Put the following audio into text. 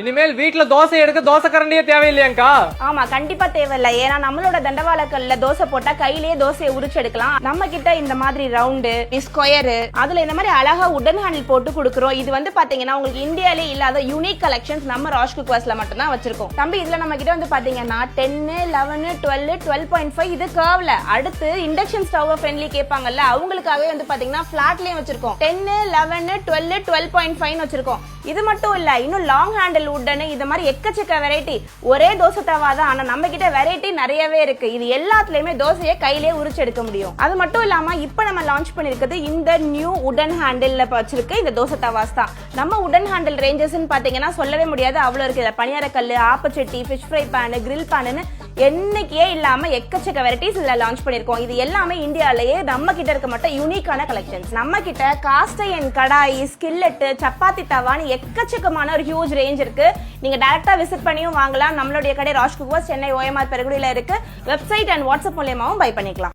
இனிமேல் வீட்டுல தோசை எடுக்க தோசை கரண்டியே தேவையில்லையாக்கா? ஆமா, கண்டிப்பா தேவையில்லை. ஏன்னா நம்மளோட தண்டவாளக்கல்ல தோசை போட்டா கையிலேயே தோசையை உரிச்சு எடுக்கலாம். நம்ம கிட்ட இந்த மாதிரி ரவுண்டு, ஸ்கொயரு, அதுல இந்த மாதிரி அழகா உடன் ஹேண்டில் போட்டு கொடுக்குறோம். இது வந்து பாத்தீங்கன்னா உங்களுக்கு இந்தியாலே இல்லாத யூனிக் கலெக்ஷன்ஸ் நம்ம ராஜ் குக்வர்ஸ்ல மட்டும் தான் வச்சிருக்கோம். தம்பி, இதுல நம்ம கிட்ட வந்து பாத்தீங்கன்னா 10, 11, 12, 12.5 இது கர்வ்ல. அடுத்து இண்டக்ஷன் ஸ்டவ் ஃப்ரெண்ட்லி கேட்பாங்கல்ல, அவங்களுக்காகவே வந்து பாத்தீங்கன்னா பிளாட்லயும் வச்சிருக்கோம். 10, 11, 12, 12.5 வச்சிருக்கோம். இது மட்டும் இல்ல, இன்னும் லாங் ஹேண்டில் உடனே இது மாதிரி எக்கச்சக்க வெரைட்டி. ஒரே தோசை தவா தான், ஆனா நம்ம கிட்ட வெரைட்டி நிறையவே இருக்கு. இது எல்லாத்துலயுமே தோசையை கையிலேயே உரிச்சு எடுக்க முடியும். அது மட்டும் இல்லாம இப்ப நம்ம லான்ச் பண்ணிருக்கிறது இந்த நியூ உடன் ஹேண்டில் வச்சிருக்க இந்த தோசை தவாஸ் தான். நம்ம உடன் ஹேண்டில் ரேஞ்சஸ் பாத்தீங்கன்னா சொல்லவே முடியாது, அவ்வளவு இருக்கு. பனியாரக்கல்லு, ஆப்பச்சட்டி, fish fry pan, grill pan என்னைக்கே இல்லாம எக்கச்சக்க வெரைட்டிஸ் இதுல லான்ச் பண்ணிருக்கோம். இது எல்லாமே இந்தியாலேயே நம்ம கிட்ட இருக்க மட்டும் யூனிக்கான கலெக்ஷன்ஸ். நம்ம கிட்ட காஸ்ட் அயர்ன் கடாய், ஸ்கில்லெட், சப்பாத்தி தவான்னு எக்கச்சக்கமான ஒரு ஹியூஜ் ரேஞ்ச் இருக்கு. நீங்க டைரக்டா விசிட் பண்ணியும் வாங்கலாம். நம்மளுடைய கடை ராஜ் குக்வர்ஸ், சென்னை OMR பெருங்குடியில இருக்கு. வெப்சைட் அண்ட் வாட்ஸ்அப் மூலமாவும் பை பண்ணிக்கலாம்.